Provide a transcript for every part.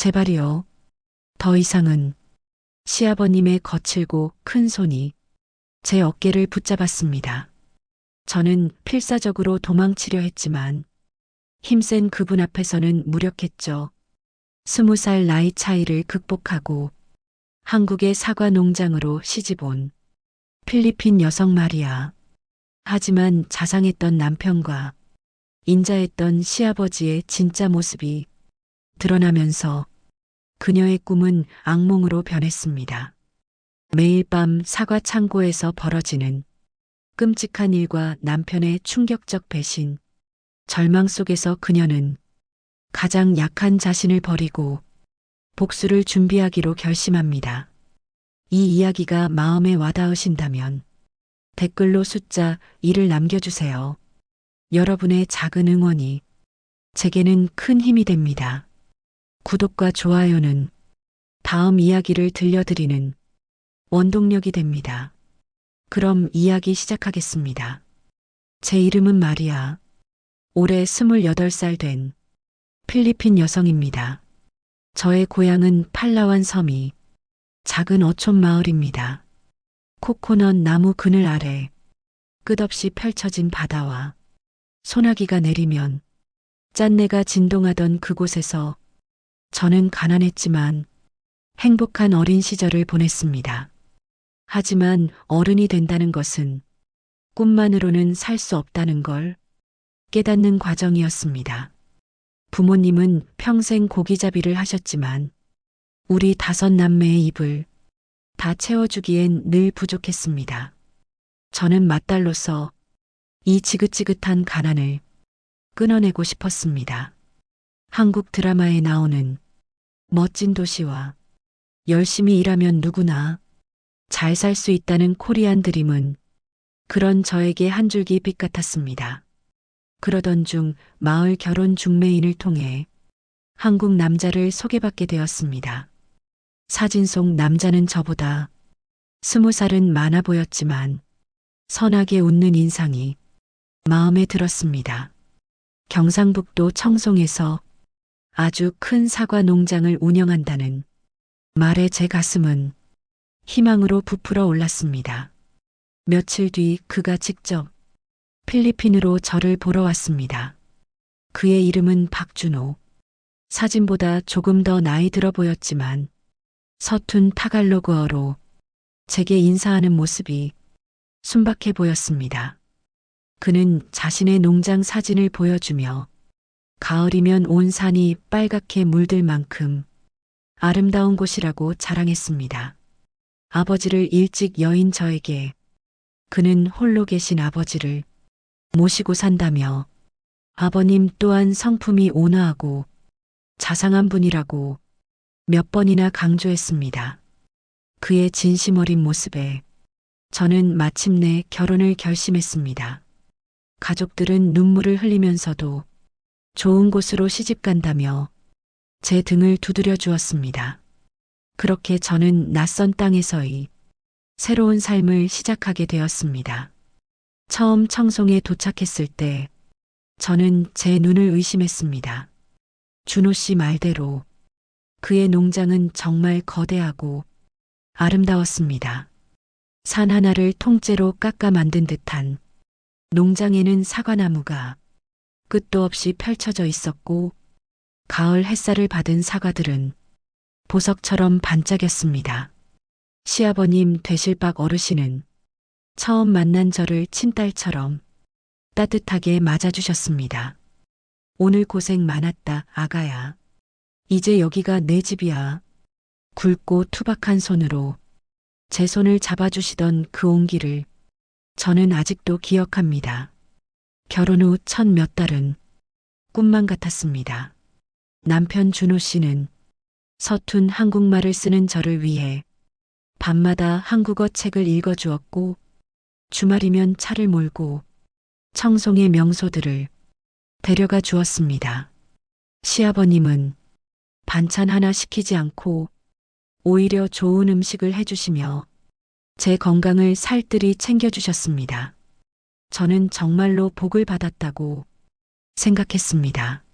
제발이요. 더 이상은. 시아버님의 거칠고 큰 손이 제 어깨를 붙잡았습니다. 저는 필사적으로 도망치려 했지만 힘센 그분 앞에서는 무력했죠. 20살 나이 차이를 극복하고 한국의 사과 농장으로 시집온 필리핀 여성 말이야. 하지만 자상했던 남편과 인자했던 시아버지의 진짜 모습이 드러나면서 그녀의 꿈은 악몽으로 변했습니다. 매일 밤 사과 창고에서 벌어지는 끔찍한 일과 남편의 충격적 배신, 절망 속에서 그녀는 가장 약한 자신을 버리고 복수를 준비하기로 결심합니다. 이 이야기가 마음에 와닿으신다면 댓글로 숫자 1을 남겨주세요. 여러분의 작은 응원이 제게는 큰 힘이 됩니다. 구독과 좋아요는 다음 이야기를 들려드리는 원동력이 됩니다. 그럼 이야기 시작하겠습니다. 제 이름은 마리아. 올해 28살 된 필리핀 여성입니다. 저의 고향은 팔라완 섬이 작은 어촌 마을입니다. 코코넛 나무 그늘 아래 끝없이 펼쳐진 바다와 소나기가 내리면 짠내가 진동하던 그곳에서 저는 가난했지만 행복한 어린 시절을 보냈습니다. 하지만 어른이 된다는 것은 꿈만으로는 살 수 없다는 걸 깨닫는 과정이었습니다. 부모님은 평생 고기잡이를 하셨지만 우리 5남매의 입을 다 채워주기엔 늘 부족했습니다. 저는 맏딸로서 이 지긋지긋한 가난을 끊어내고 싶었습니다. 한국 드라마에 나오는 멋진 도시와 열심히 일하면 누구나 잘 살 수 있다는 코리안 드림은 그런 저에게 한 줄기 빛 같았습니다. 그러던 중 마을 결혼 중매인을 통해 한국 남자를 소개받게 되었습니다. 사진 속 남자는 저보다 20살은 많아 보였지만 선하게 웃는 인상이 마음에 들었습니다. 경상북도 청송에서 아주 큰 사과 농장을 운영한다는 말에 제 가슴은 희망으로 부풀어 올랐습니다. 며칠 뒤 그가 직접 필리핀으로 저를 보러 왔습니다. 그의 이름은 박준호. 사진보다 조금 더 나이 들어 보였지만 서툰 타갈로그어로 제게 인사하는 모습이 순박해 보였습니다. 그는 자신의 농장 사진을 보여주며 가을이면 온 산이 빨갛게 물들 만큼 아름다운 곳이라고 자랑했습니다. 아버지를 일찍 여인 저에게 그는 홀로 계신 아버지를 모시고 산다며 아버님 또한 성품이 온화하고 자상한 분이라고 몇 번이나 강조했습니다. 그의 진심 어린 모습에 저는 마침내 결혼을 결심했습니다. 가족들은 눈물을 흘리면서도 좋은 곳으로 시집 간다며 제 등을 두드려 주었습니다. 그렇게 저는 낯선 땅에서의 새로운 삶을 시작하게 되었습니다. 처음 청송에 도착했을 때 저는 제 눈을 의심했습니다. 준호 씨 말대로 그의 농장은 정말 거대하고 아름다웠습니다. 산 하나를 통째로 깎아 만든 듯한 농장에는 사과나무가 끝도 없이 펼쳐져 있었고 가을 햇살을 받은 사과들은 보석처럼 반짝였습니다. 시아버님 되실 박 어르신은 처음 만난 저를 친딸처럼 따뜻하게 맞아주셨습니다. 오늘 고생 많았다, 아가야. 이제 여기가 내 집이야. 굵고 투박한 손으로 제 손을 잡아주시던 그 온기를 저는 아직도 기억합니다. 결혼 후 첫 몇 달은 꿈만 같았습니다. 남편 준호 씨는 서툰 한국말을 쓰는 저를 위해 밤마다 한국어 책을 읽어주었고 주말이면 차를 몰고 청송의 명소들을 데려가 주었습니다. 시아버님은 반찬 하나 시키지 않고 오히려 좋은 음식을 해주시며 제 건강을 살뜰히 챙겨주셨습니다. 저는 정말로 복을 받았다고 생각했습니다.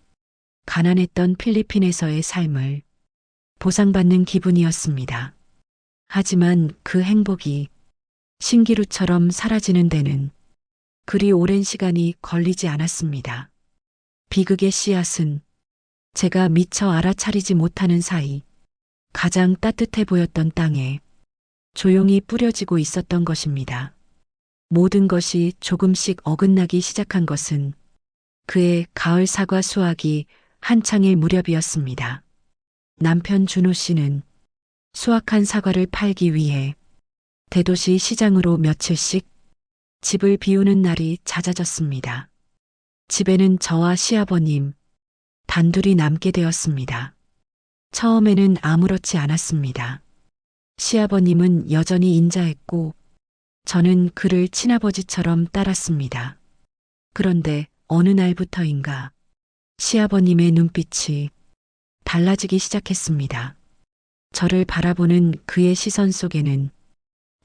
가난했던 필리핀에서의 삶을 보상받는 기분이었습니다. 하지만 그 행복이 신기루처럼 사라지는 데는 그리 오랜 시간이 걸리지 않았습니다. 비극의 씨앗은 제가 미처 알아차리지 못하는 사이 가장 따뜻해 보였던 땅에 조용히 뿌려지고 있었던 것입니다. 모든 것이 조금씩 어긋나기 시작한 것은 그의 가을 사과 수확이 한창의 무렵이었습니다. 남편 준호 씨는 수확한 사과를 팔기 위해 대도시 시장으로 며칠씩 집을 비우는 날이 잦아졌습니다. 집에는 저와 시아버님 단둘이 남게 되었습니다. 처음에는 아무렇지 않았습니다. 시아버님은 여전히 인자했고 저는 그를 친아버지처럼 따랐습니다. 그런데 어느 날부터인가 시아버님의 눈빛이 달라지기 시작했습니다. 저를 바라보는 그의 시선 속에는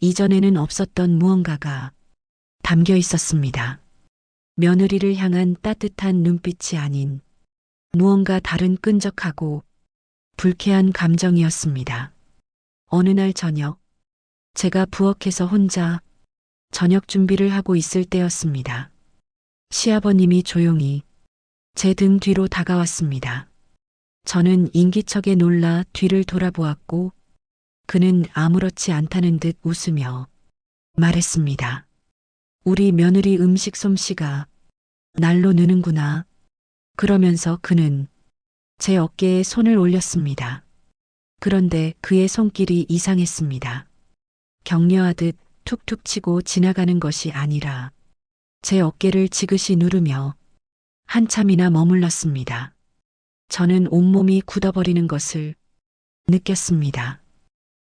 이전에는 없었던 무언가가 담겨 있었습니다. 며느리를 향한 따뜻한 눈빛이 아닌 무언가 다른 끈적하고 불쾌한 감정이었습니다. 어느 날 저녁, 제가 부엌에서 혼자 저녁 준비를 하고 있을 때였습니다. 시아버님이 조용히 제 등 뒤로 다가왔습니다. 저는 인기척에 놀라 뒤를 돌아보았고 그는 아무렇지 않다는 듯 웃으며 말했습니다. 우리 며느리 음식 솜씨가 날로 느는구나. 그러면서 그는 제 어깨에 손을 올렸습니다. 그런데 그의 손길이 이상했습니다. 격려하듯 툭툭 치고 지나가는 것이 아니라 제 어깨를 지그시 누르며 한참이나 머물렀습니다. 저는 온몸이 굳어버리는 것을 느꼈습니다.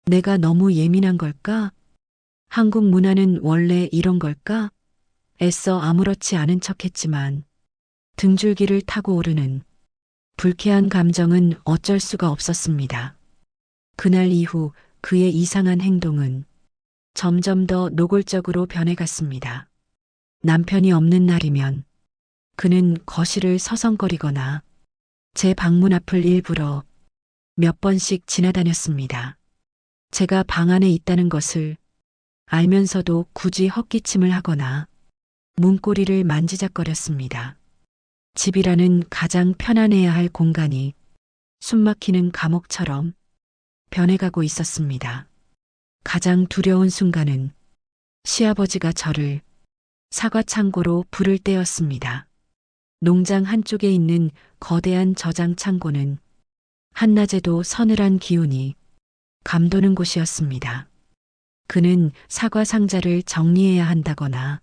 내가 너무 예민한 걸까? 한국 문화는 원래 이런 걸까? 애써 아무렇지 않은 척했지만 등줄기를 타고 오르는 불쾌한 감정은 어쩔 수가 없었습니다. 그날 이후 그의 이상한 행동은 점점 더 노골적으로 변해갔습니다. 남편이 없는 날이면 그는 거실을 서성거리거나 제 방문 앞을 일부러 몇 번씩 지나다녔습니다. 제가 방 안에 있다는 것을 알면서도 굳이 헛기침을 하거나 문고리를 만지작거렸습니다. 집이라는 가장 편안해야 할 공간이 숨막히는 감옥처럼 변해가고 있었습니다. 가장 두려운 순간은 시아버지가 저를 사과 창고로 부를 때였습니다. 농장 한쪽에 있는 거대한 저장 창고는 한낮에도 서늘한 기운이 감도는 곳이었습니다. 그는 사과 상자를 정리해야 한다거나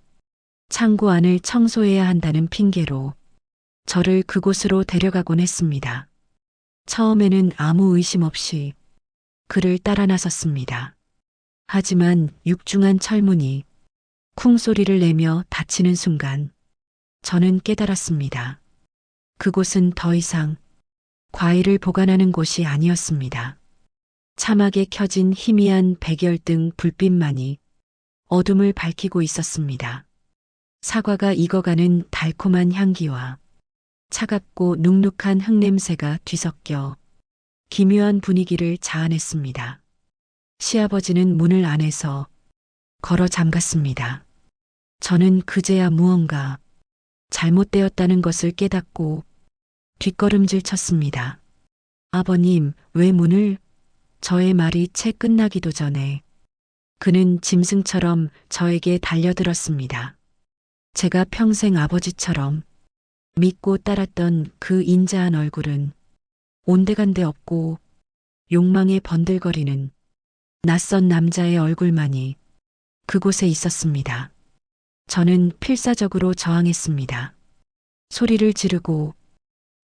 창고 안을 청소해야 한다는 핑계로 저를 그곳으로 데려가곤 했습니다. 처음에는 아무 의심 없이 그를 따라 나섰습니다. 하지만 육중한 철문이 쿵 소리를 내며 닫히는 순간 저는 깨달았습니다. 그곳은 더 이상 과일을 보관하는 곳이 아니었습니다. 차막에 켜진 희미한 백열등 불빛만이 어둠을 밝히고 있었습니다. 사과가 익어가는 달콤한 향기와 차갑고 눅눅한 흙냄새가 뒤섞여 기묘한 분위기를 자아냈습니다. 시아버지는 문을 안에서 걸어 잠갔습니다. 저는 그제야 무언가 잘못되었다는 것을 깨닫고 뒷걸음질 쳤습니다. 아버님, 왜 문을? 저의 말이 채 끝나기도 전에 그는 짐승처럼 저에게 달려들었습니다. 제가 평생 아버지처럼 믿고 따랐던 그 인자한 얼굴은 온데간데 없고 욕망에 번들거리는 낯선 남자의 얼굴만이 그곳에 있었습니다. 저는 필사적으로 저항했습니다. 소리를 지르고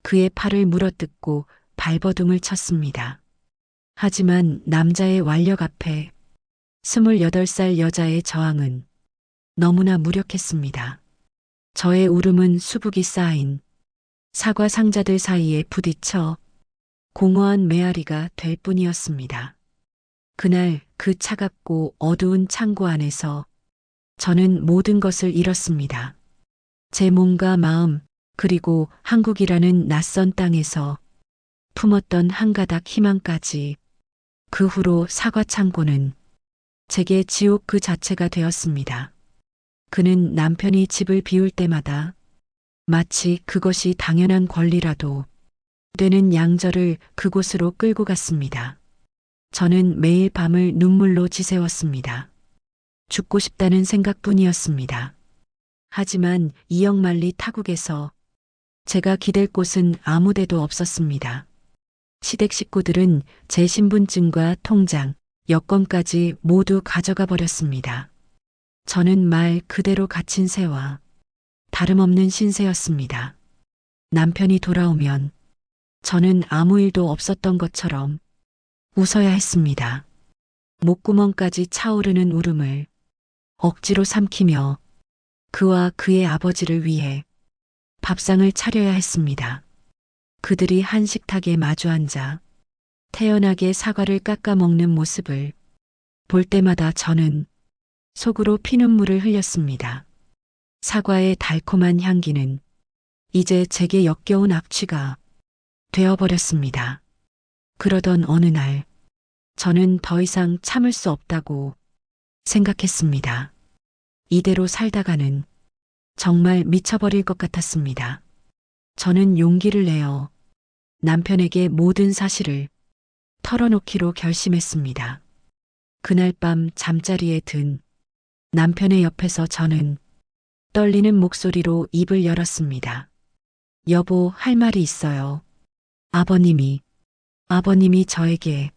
그의 팔을 물어뜯고 발버둥을 쳤습니다. 하지만 남자의 완력 앞에 28살 여자의 저항은 너무나 무력했습니다. 저의 울음은 수북이 쌓인 사과 상자들 사이에 부딪혀 공허한 메아리가 될 뿐이었습니다. 그날 그 차갑고 어두운 창고 안에서 저는 모든 것을 잃었습니다. 제 몸과 마음, 그리고 한국이라는 낯선 땅에서 품었던 한 가닥 희망까지 그 후로 사과 창고는 제게 지옥 그 자체가 되었습니다. 그는 남편이 집을 비울 때마다 마치 그것이 당연한 권리라도 되는 양저를 그곳으로 끌고 갔습니다. 저는 매일 밤을 눈물로 지새웠습니다. 죽고 싶다는 생각뿐이었습니다. 하지만 이역만리 타국에서 제가 기댈 곳은 아무 데도 없었습니다. 시댁 식구들은 제 신분증과 통장, 여권까지 모두 가져가 버렸습니다. 저는 말 그대로 갇힌 새와 다름없는 신세였습니다. 남편이 돌아오면 저는 아무 일도 없었던 것처럼 웃어야 했습니다. 목구멍까지 차오르는 울음을 억지로 삼키며 그와 그의 아버지를 위해 밥상을 차려야 했습니다. 그들이 한 식탁에 마주 앉아 태연하게 사과를 깎아 먹는 모습을 볼 때마다 저는 속으로 피눈물을 흘렸습니다. 사과의 달콤한 향기는 이제 제게 역겨운 악취가 되어버렸습니다. 그러던 어느 날 저는 더 이상 참을 수 없다고 생각했습니다. 이대로 살다가는 정말 미쳐버릴 것 같았습니다. 저는 용기를 내어 남편에게 모든 사실을 털어놓기로 결심했습니다. 그날 밤 잠자리에 든 남편의 옆에서 저는 떨리는 목소리로 입을 열었습니다. 여보, 할 말이 있어요. 아버님이 저에게.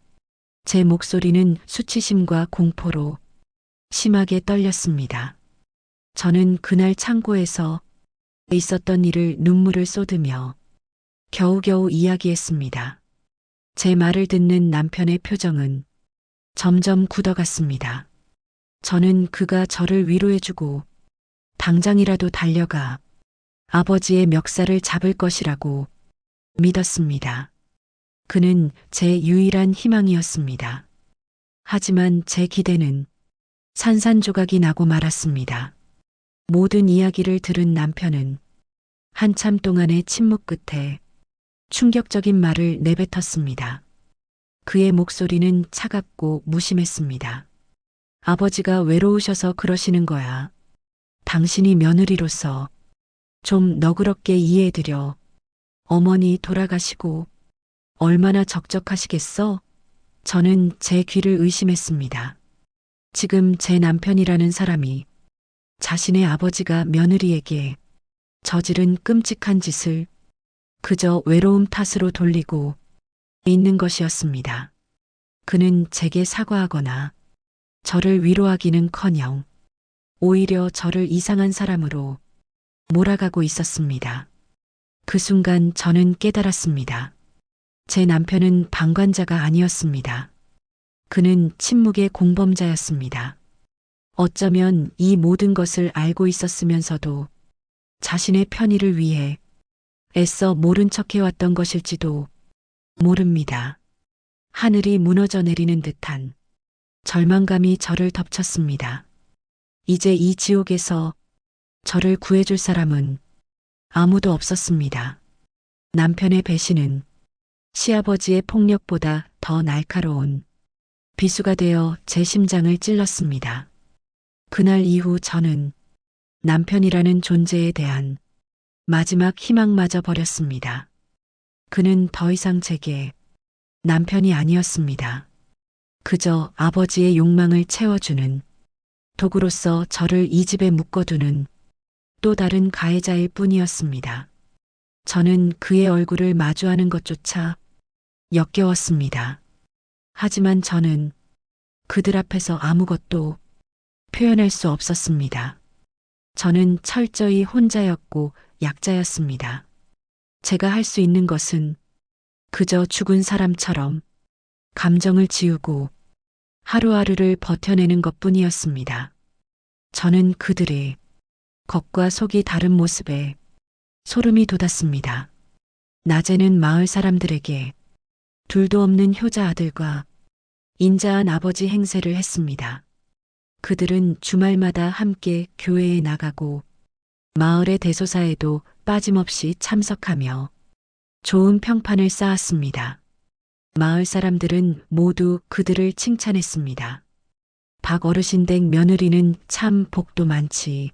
제 목소리는 수치심과 공포로 심하게 떨렸습니다. 저는 그날 창고에서 있었던 일을 눈물을 쏟으며 겨우겨우 이야기했습니다. 제 말을 듣는 남편의 표정은 점점 굳어갔습니다. 저는 그가 저를 위로해주고 당장이라도 달려가 아버지의 멱살을 잡을 것이라고 믿었습니다. 그는 제 유일한 희망이었습니다. 하지만 제 기대는 산산조각이 나고 말았습니다. 모든 이야기를 들은 남편은 한참 동안의 침묵 끝에 충격적인 말을 내뱉었습니다. 그의 목소리는 차갑고 무심했습니다. 아버지가 외로우셔서 그러시는 거야. 당신이 며느리로서 좀 너그럽게 이해해드려. 어머니 돌아가시고 얼마나 적적하시겠어? 저는 제 귀를 의심했습니다. 지금 제 남편이라는 사람이 자신의 아버지가 며느리에게 저지른 끔찍한 짓을 그저 외로움 탓으로 돌리고 있는 것이었습니다. 그는 제게 사과하거나 저를 위로하기는커녕 오히려 저를 이상한 사람으로 몰아가고 있었습니다. 그 순간 저는 깨달았습니다. 제 남편은 방관자가 아니었습니다. 그는 침묵의 공범자였습니다. 어쩌면 이 모든 것을 알고 있었으면서도 자신의 편의를 위해 애써 모른 척해왔던 것일지도 모릅니다. 하늘이 무너져 내리는 듯한 절망감이 저를 덮쳤습니다. 이제 이 지옥에서 저를 구해줄 사람은 아무도 없었습니다. 남편의 배신은 시아버지의 폭력보다 더 날카로운 비수가 되어 제 심장을 찔렀습니다. 그날 이후 저는 남편이라는 존재에 대한 마지막 희망마저 버렸습니다. 그는 더 이상 제게 남편이 아니었습니다. 그저 아버지의 욕망을 채워주는 도구로서 저를 이 집에 묶어두는 또 다른 가해자일 뿐이었습니다. 저는 그의 얼굴을 마주하는 것조차 역겨웠습니다. 하지만 저는 그들 앞에서 아무것도 표현할 수 없었습니다. 저는 철저히 혼자였고 약자였습니다. 제가 할 수 있는 것은 그저 죽은 사람처럼 감정을 지우고 하루하루를 버텨내는 것뿐이었습니다. 저는 그들의 겉과 속이 다른 모습에 소름이 돋았습니다. 낮에는 마을 사람들에게 둘도 없는 효자 아들과 인자한 아버지 행세를 했습니다. 그들은 주말마다 함께 교회에 나가고 마을의 대소사에도 빠짐없이 참석하며 좋은 평판을 쌓았습니다. 마을 사람들은 모두 그들을 칭찬했습니다. 박 어르신 댁 며느리는 참 복도 많지.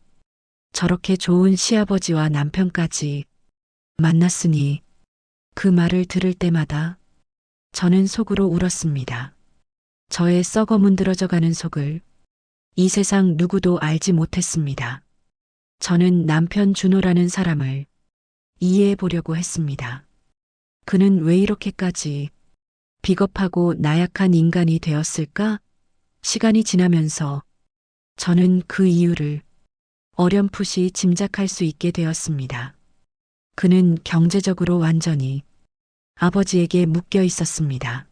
저렇게 좋은 시아버지와 남편까지 만났으니. 그 말을 들을 때마다 저는 속으로 울었습니다. 저의 썩어 문드러져가는 속을 이 세상 누구도 알지 못했습니다. 저는 남편 준호라는 사람을 이해해 보려고 했습니다. 그는 왜 이렇게까지 비겁하고 나약한 인간이 되었을까? 시간이 지나면서 저는 그 이유를 어렴풋이 짐작할 수 있게 되었습니다. 그는 경제적으로 완전히 아버지에게 묶여 있었습니다.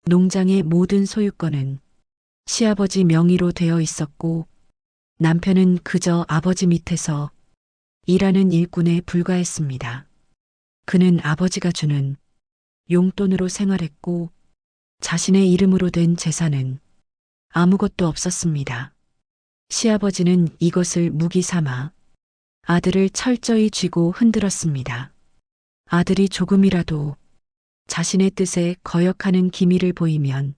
농장의 모든 소유권은 시아버지 명의로 되어 있었고 남편은 그저 아버지 밑에서 일하는 일꾼에 불과했습니다. 그는 아버지가 주는 용돈으로 생활했고 자신의 이름으로 된 재산은 아무것도 없었습니다. 시아버지는 이것을 무기 삼아 아들을 철저히 쥐고 흔들었습니다. 아들이 조금이라도 자신의 뜻에 거역하는 기미를 보이면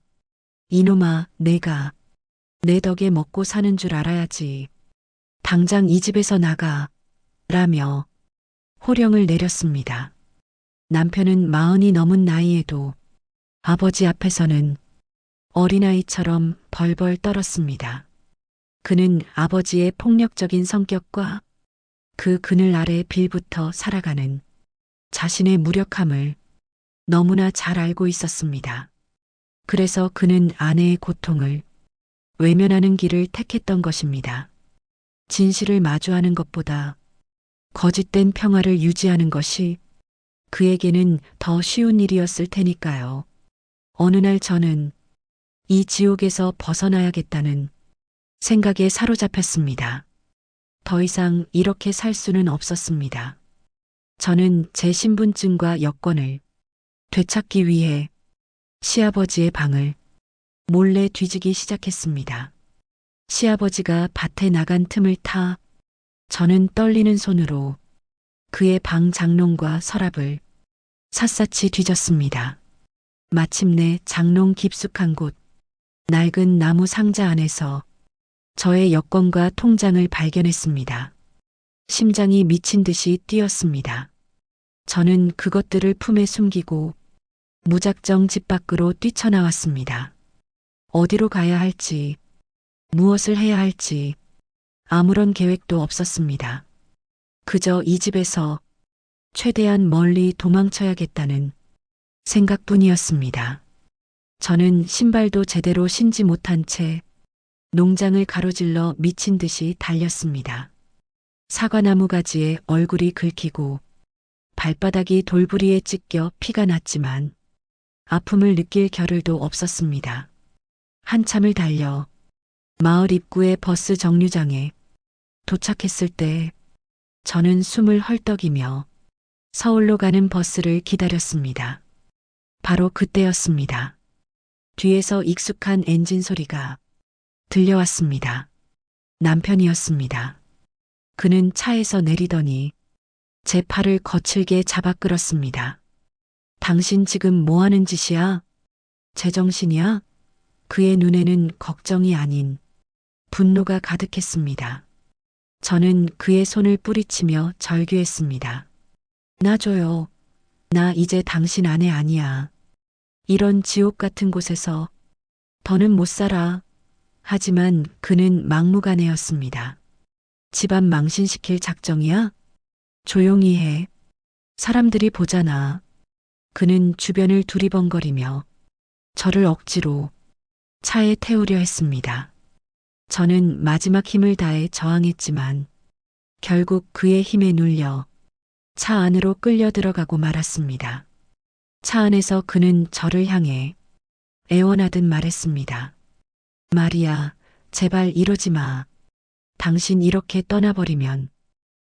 이놈아, 내가 내 덕에 먹고 사는 줄 알아야지. 당장 이 집에서 나가. 라며 호령을 내렸습니다. 남편은 40이 넘은 나이에도 아버지 앞에서는 어린아이처럼 벌벌 떨었습니다. 그는 아버지의 폭력적인 성격과 그 그늘 아래 빌부터 살아가는 자신의 무력함을 너무나 잘 알고 있었습니다. 그래서 그는 아내의 고통을 외면하는 길을 택했던 것입니다. 진실을 마주하는 것보다 거짓된 평화를 유지하는 것이 그에게는 더 쉬운 일이었을 테니까요. 어느 날 저는 이 지옥에서 벗어나야겠다는 생각에 사로잡혔습니다. 더 이상 이렇게 살 수는 없었습니다. 저는 제 신분증과 여권을 되찾기 위해 시아버지의 방을 몰래 뒤지기 시작했습니다. 시아버지가 밭에 나간 틈을 타 저는 떨리는 손으로 그의 방 장롱과 서랍을 샅샅이 뒤졌습니다. 마침내 장롱 깊숙한 곳 낡은 나무 상자 안에서 저의 여권과 통장을 발견했습니다. 심장이 미친 듯이 뛰었습니다. 저는 그것들을 품에 숨기고 무작정 집 밖으로 뛰쳐나왔습니다. 어디로 가야 할지, 무엇을 해야 할지 아무런 계획도 없었습니다. 그저 이 집에서 최대한 멀리 도망쳐야겠다는 생각뿐이었습니다. 저는 신발도 제대로 신지 못한 채 농장을 가로질러 미친 듯이 달렸습니다. 사과나무 가지에 얼굴이 긁히고 발바닥이 돌부리에 찢겨 피가 났지만 아픔을 느낄 겨를도 없었습니다. 한참을 달려 마을 입구의 버스 정류장에 도착했을 때 저는 숨을 헐떡이며 서울로 가는 버스를 기다렸습니다. 바로 그때였습니다. 뒤에서 익숙한 엔진 소리가 들려왔습니다. 남편이었습니다. 그는 차에서 내리더니 제 팔을 거칠게 잡아 끌었습니다. 당신 지금 뭐 하는 짓이야? 제정신이야? 그의 눈에는 걱정이 아닌 분노가 가득했습니다. 저는 그의 손을 뿌리치며 절규했습니다. 놔줘요. 나 이제 당신 아내 아니야. 이런 지옥 같은 곳에서 더는 못 살아. 하지만 그는 막무가내였습니다. 집안 망신시킬 작정이야? 조용히 해. 사람들이 보잖아. 그는 주변을 두리번거리며 저를 억지로 차에 태우려 했습니다. 저는 마지막 힘을 다해 저항했지만 결국 그의 힘에 눌려 차 안으로 끌려 들어가고 말았습니다. 차 안에서 그는 저를 향해 애원하듯 말했습니다. 마리아, 제발 이러지 마. 당신 이렇게 떠나버리면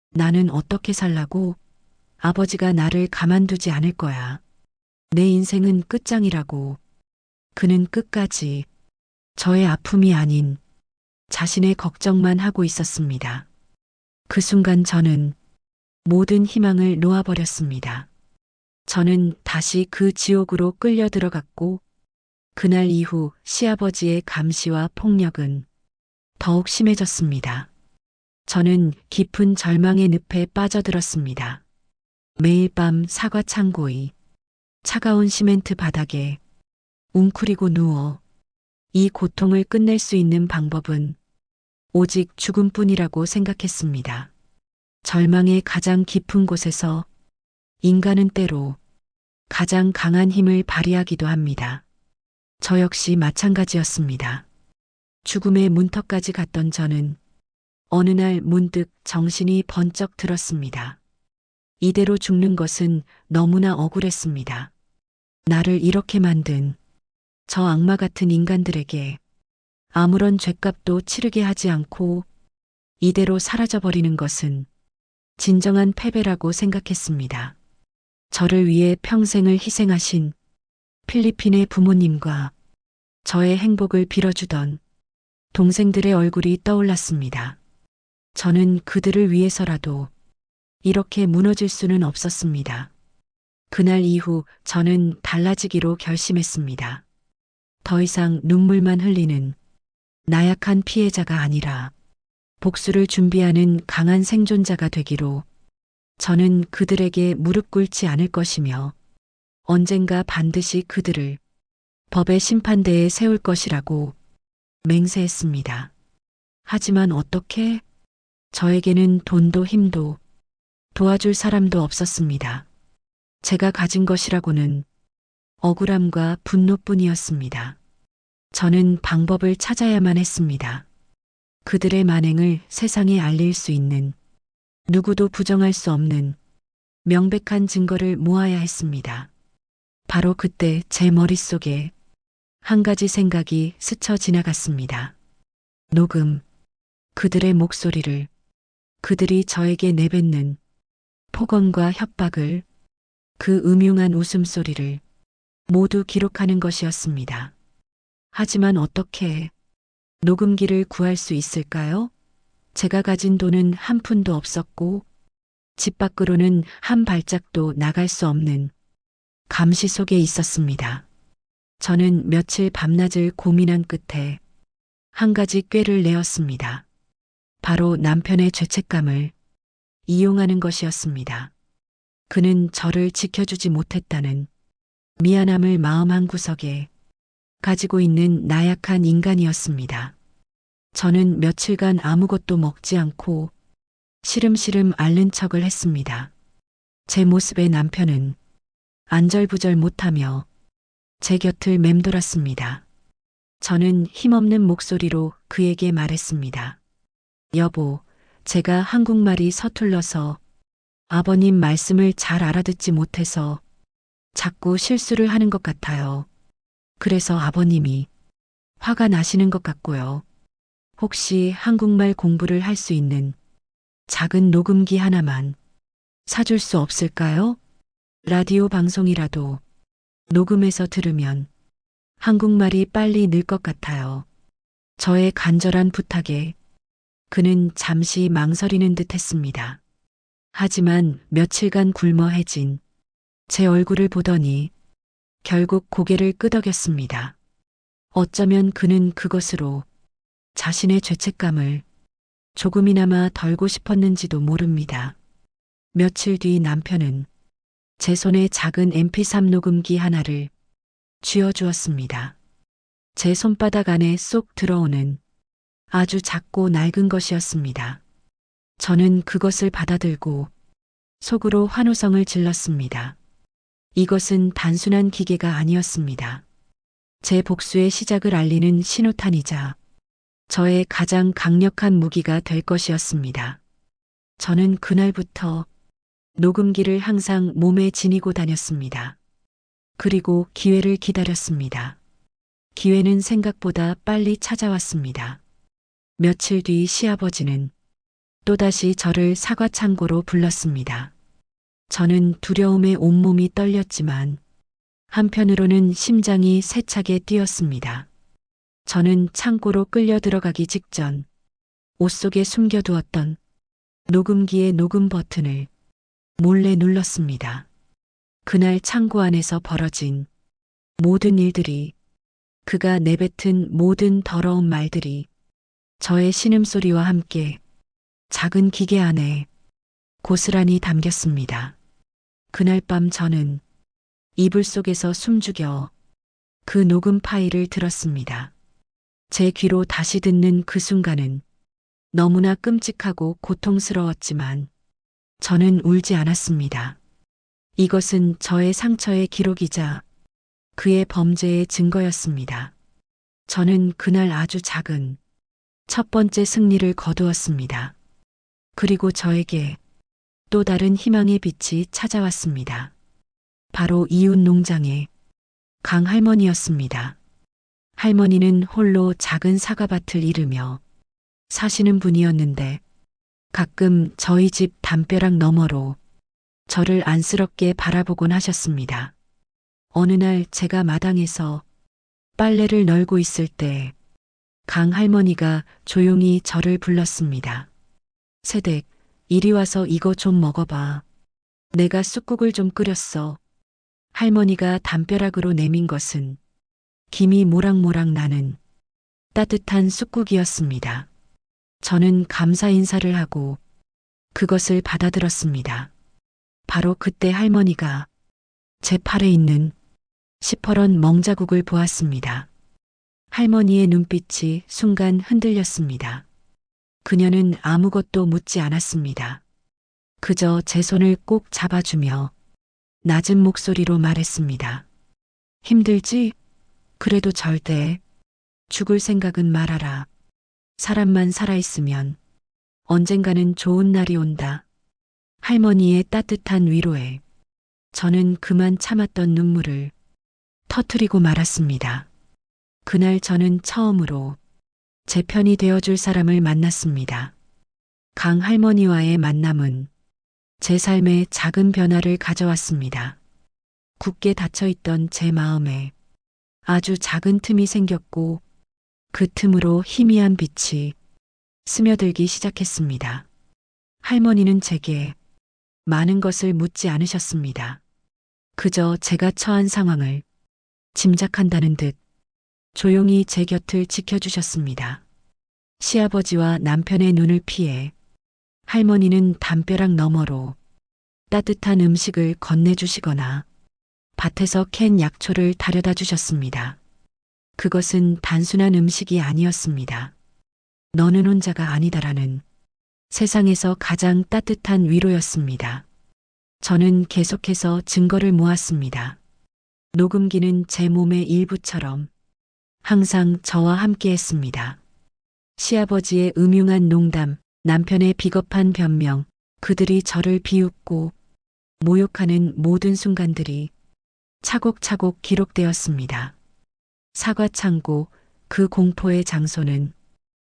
나는 어떻게 살라고? 아버지가 나를 가만두지 않을 거야. 내 인생은 끝장이라고. 그는 끝까지 저의 아픔이 아닌 자신의 걱정만 하고 있었습니다. 그 순간 저는 모든 희망을 놓아버렸습니다. 저는 다시 그 지옥으로 끌려 들어갔고 그날 이후 시아버지의 감시와 폭력은 더욱 심해졌습니다. 저는 깊은 절망의 늪에 빠져들었습니다. 매일 밤 사과 창고의 차가운 시멘트 바닥에 웅크리고 누워 이 고통을 끝낼 수 있는 방법은 오직 죽음뿐이라고 생각했습니다. 절망의 가장 깊은 곳에서 인간은 때로 가장 강한 힘을 발휘하기도 합니다. 저 역시 마찬가지였습니다. 죽음의 문턱까지 갔던 저는 어느 날 문득 정신이 번쩍 들었습니다. 이대로 죽는 것은 너무나 억울했습니다. 나를 이렇게 만든 저 악마 같은 인간들에게 아무런 죗값도 치르게 하지 않고 이대로 사라져버리는 것은 진정한 패배라고 생각했습니다. 저를 위해 평생을 희생하신 필리핀의 부모님과 저의 행복을 빌어주던 동생들의 얼굴이 떠올랐습니다. 저는 그들을 위해서라도 이렇게 무너질 수는 없었습니다. 그날 이후 저는 달라지기로 결심했습니다. 더 이상 눈물만 흘리는 나약한 피해자가 아니라 복수를 준비하는 강한 생존자가 되기로 저는 그들에게 무릎 꿇지 않을 것이며 언젠가 반드시 그들을 법의 심판대에 세울 것이라고 맹세했습니다. 하지만 어떻게? 저에게는 돈도 힘도 도와줄 사람도 없었습니다. 제가 가진 것이라고는 억울함과 분노뿐이었습니다. 저는 방법을 찾아야만 했습니다. 그들의 만행을 세상에 알릴 수 있는 누구도 부정할 수 없는 명백한 증거를 모아야 했습니다. 바로 그때 제 머릿속에 한 가지 생각이 스쳐 지나갔습니다. 녹음, 그들의 목소리를, 그들이 저에게 내뱉는 폭언과 협박을, 그 음흉한 웃음소리를 모두 기록하는 것이었습니다. 하지만 어떻게 녹음기를 구할 수 있을까요? 제가 가진 돈은 한 푼도 없었고 집 밖으로는 한 발짝도 나갈 수 없는 감시 속에 있었습니다. 저는 며칠 밤낮을 고민한 끝에 한 가지 꾀를 내었습니다. 바로 남편의 죄책감을 이용하는 것이었습니다. 그는 저를 지켜주지 못했다는 미안함을 마음 한구석에 가지고 있는 나약한 인간이었습니다. 저는 며칠간 아무것도 먹지 않고 시름시름 앓는 척을 했습니다. 제 모습에 남편은 안절부절 못하며 제 곁을 맴돌았습니다. 저는 힘없는 목소리로 그에게 말했습니다. 여보, 제가 한국말이 서툴러서 아버님 말씀을 잘 알아듣지 못해서 자꾸 실수를 하는 것 같아요. 그래서 아버님이 화가 나시는 것 같고요. 혹시 한국말 공부를 할 수 있는 작은 녹음기 하나만 사줄 수 없을까요? 라디오 방송이라도 녹음해서 들으면 한국말이 빨리 늘 것 같아요. 저의 간절한 부탁에 그는 잠시 망설이는 듯 했습니다. 하지만 며칠간 굶어해진 제 얼굴을 보더니 결국 고개를 끄덕였습니다. 어쩌면 그는 그것으로 자신의 죄책감을 조금이나마 덜고 싶었는지도 모릅니다. 며칠 뒤 남편은 제 손에 작은 MP3 녹음기 하나를 쥐어주었습니다. 제 손바닥 안에 쏙 들어오는 아주 작고 낡은 것이었습니다. 저는 그것을 받아들고 속으로 환호성을 질렀습니다. 이것은 단순한 기계가 아니었습니다. 제 복수의 시작을 알리는 신호탄이자 저의 가장 강력한 무기가 될 것이었습니다. 저는 그날부터 녹음기를 항상 몸에 지니고 다녔습니다. 그리고 기회를 기다렸습니다. 기회는 생각보다 빨리 찾아왔습니다. 며칠 뒤 시아버지는 또다시 저를 사과창고로 불렀습니다. 저는 두려움에 온몸이 떨렸지만 한편으로는 심장이 세차게 뛰었습니다. 저는 창고로 끌려 들어가기 직전 옷 속에 숨겨두었던 녹음기의 녹음 버튼을 몰래 눌렀습니다. 그날 창고 안에서 벌어진 모든 일들이, 그가 내뱉은 모든 더러운 말들이 저의 신음소리와 함께 작은 기계 안에 고스란히 담겼습니다. 그날 밤 저는 이불 속에서 숨죽여 그 녹음 파일을 들었습니다. 제 귀로 다시 듣는 그 순간은 너무나 끔찍하고 고통스러웠지만 저는 울지 않았습니다. 이것은 저의 상처의 기록이자 그의 범죄의 증거였습니다. 저는 그날 아주 작은 첫 번째 승리를 거두었습니다. 그리고 저에게 또 다른 희망의 빛이 찾아왔습니다. 바로 이웃 농장의 강 할머니였습니다. 할머니는 홀로 작은 사과밭을 이루며 사시는 분이었는데 가끔 저희 집 담벼락 너머로 저를 안쓰럽게 바라보곤 하셨습니다. 어느 날 제가 마당에서 빨래를 널고 있을 때 강 할머니가 조용히 저를 불렀습니다. 새댁, 이리 와서 이거 좀 먹어봐. 내가 쑥국을 좀 끓였어. 할머니가 담벼락으로 내민 것은 김이 모락모락 나는 따뜻한 쑥국이었습니다. 저는 감사 인사를 하고 그것을 받아들었습니다. 바로 그때 할머니가 제 팔에 있는 시퍼런 멍자국을 보았습니다. 할머니의 눈빛이 순간 흔들렸습니다. 그녀는 아무것도 묻지 않았습니다. 그저 제 손을 꼭 잡아주며 낮은 목소리로 말했습니다. 힘들지? 그래도 절대 죽을 생각은 말아라. 사람만 살아있으면 언젠가는 좋은 날이 온다. 할머니의 따뜻한 위로에 저는 그만 참았던 눈물을 터뜨리고 말았습니다. 그날 저는 처음으로 제 편이 되어줄 사람을 만났습니다. 강 할머니와의 만남은 제 삶에 작은 변화를 가져왔습니다. 굳게 닫혀있던 제 마음에 아주 작은 틈이 생겼고 그 틈으로 희미한 빛이 스며들기 시작했습니다. 할머니는 제게 많은 것을 묻지 않으셨습니다. 그저 제가 처한 상황을 짐작한다는 듯 조용히 제 곁을 지켜주셨습니다. 시아버지와 남편의 눈을 피해 할머니는 담벼락 너머로 따뜻한 음식을 건네주시거나 밭에서 캔 약초를 달여다 주셨습니다. 그것은 단순한 음식이 아니었습니다. 너는 혼자가 아니다라는 세상에서 가장 따뜻한 위로였습니다. 저는 계속해서 증거를 모았습니다. 녹음기는 제 몸의 일부처럼 항상 저와 함께 했습니다. 시아버지의 음흉한 농담, 남편의 비겁한 변명, 그들이 저를 비웃고 모욕하는 모든 순간들이 차곡차곡 기록되었습니다. 사과창고, 그 공포의 장소는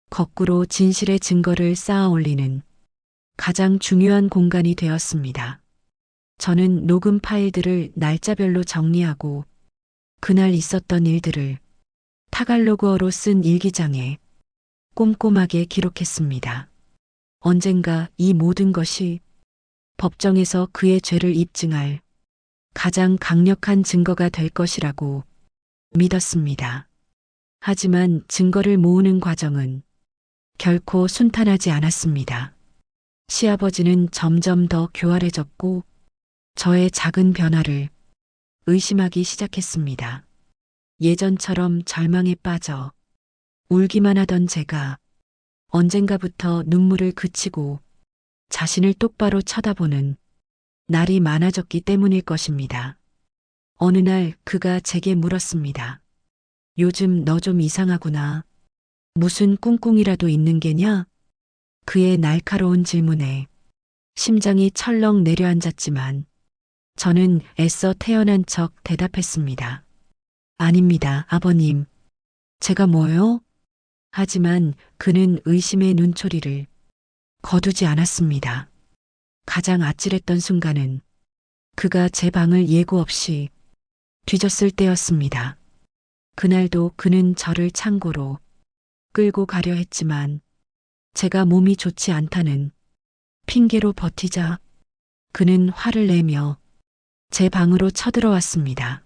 거꾸로 진실의 증거를 쌓아 올리는 가장 중요한 공간이 되었습니다. 저는 녹음 파일들을 날짜별로 정리하고 그날 있었던 일들을 타갈로그어로 쓴 일기장에 꼼꼼하게 기록했습니다. 언젠가 이 모든 것이 법정에서 그의 죄를 입증할 가장 강력한 증거가 될 것이라고 믿었습니다. 하지만 증거를 모으는 과정은 결코 순탄하지 않았습니다. 시아버지는 점점 더 교활해졌고 저의 작은 변화를 의심하기 시작했습니다. 예전처럼 절망에 빠져 울기만 하던 제가 언젠가부터 눈물을 그치고 자신을 똑바로 쳐다보는 날이 많아졌기 때문일 것입니다. 어느 날 그가 제게 물었습니다. 요즘 너 좀 이상하구나. 무슨 꿍꿍이라도 있는 게냐? 그의 날카로운 질문에 심장이 철렁 내려앉았지만 저는 애써 태어난 척 대답했습니다. 아닙니다, 아버님. 제가 뭐요? 하지만 그는 의심의 눈초리를 거두지 않았습니다. 가장 아찔했던 순간은 그가 제 방을 예고 없이 뒤졌을 때였습니다. 그날도 그는 저를 창고로 끌고 가려 했지만 제가 몸이 좋지 않다는 핑계로 버티자 그는 화를 내며 제 방으로 쳐들어왔습니다.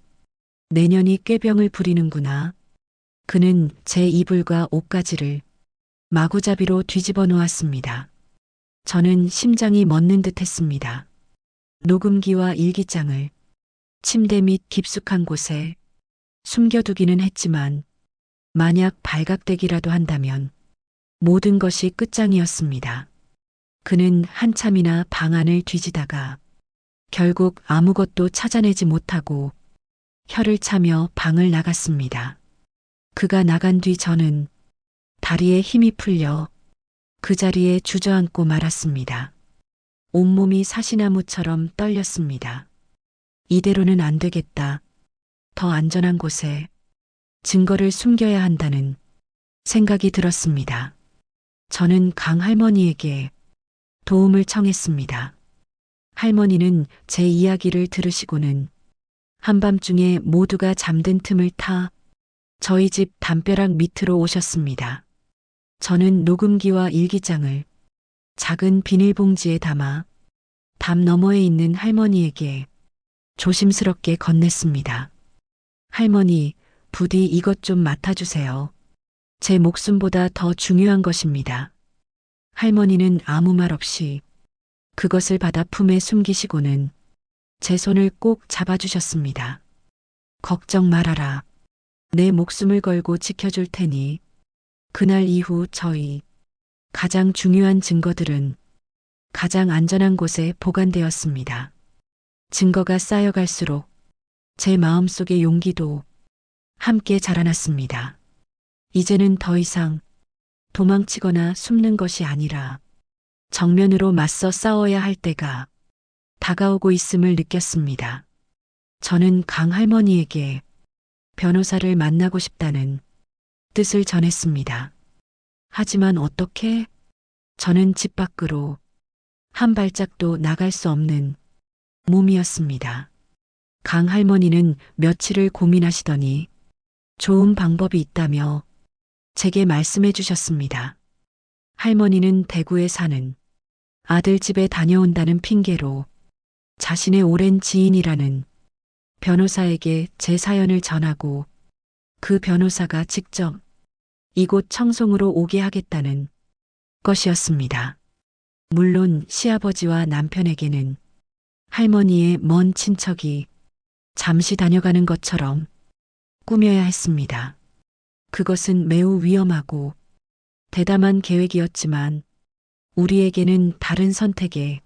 내년이 꾀병을 부리는구나. 그는 제 이불과 옷가지를 마구잡이로 뒤집어 놓았습니다. 저는 심장이 멎는 듯 했습니다. 녹음기와 일기장을 침대 밑 깊숙한 곳에 숨겨두기는 했지만 만약 발각되기라도 한다면 모든 것이 끝장이었습니다. 그는 한참이나 방 안을 뒤지다가 결국 아무것도 찾아내지 못하고 혀를 차며 방을 나갔습니다. 그가 나간 뒤 저는 다리에 힘이 풀려 그 자리에 주저앉고 말았습니다. 온몸이 사시나무처럼 떨렸습니다. 이대로는 안 되겠다. 더 안전한 곳에 증거를 숨겨야 한다는 생각이 들었습니다. 저는 강 할머니에게 도움을 청했습니다. 할머니는 제 이야기를 들으시고는 한밤중에 모두가 잠든 틈을 타 저희 집 담벼락 밑으로 오셨습니다. 저는 녹음기와 일기장을 작은 비닐봉지에 담아 담 너머에 있는 할머니에게 조심스럽게 건넸습니다. 할머니, 부디 이것 좀 맡아주세요. 제 목숨보다 더 중요한 것입니다. 할머니는 아무 말 없이 그것을 받아 품에 숨기시고는 제 손을 꼭 잡아주셨습니다. 걱정 말아라. 내 목숨을 걸고 지켜줄 테니. 그날 이후 저희 가장 중요한 증거들은 가장 안전한 곳에 보관되었습니다. 증거가 쌓여갈수록 제 마음속의 용기도 함께 자라났습니다. 이제는 더 이상 도망치거나 숨는 것이 아니라 정면으로 맞서 싸워야 할 때가 다가오고 있음을 느꼈습니다. 저는 강 할머니에게 변호사를 만나고 싶다는 뜻을 전했습니다. 하지만 어떻게? 저는 집 밖으로 한 발짝도 나갈 수 없는 몸이었습니다. 강 할머니는 며칠을 고민하시더니 좋은 방법이 있다며 제게 말씀해 주셨습니다. 할머니는 대구에 사는 아들 집에 다녀온다는 핑계로 자신의 오랜 지인이라는 변호사에게 제 사연을 전하고 그 변호사가 직접 이곳 청송으로 오게 하겠다는 것이었습니다. 물론 시아버지와 남편에게는 할머니의 먼 친척이 잠시 다녀가는 것처럼 꾸며야 했습니다. 그것은 매우 위험하고 대담한 계획이었지만 우리에게는 다른 선택의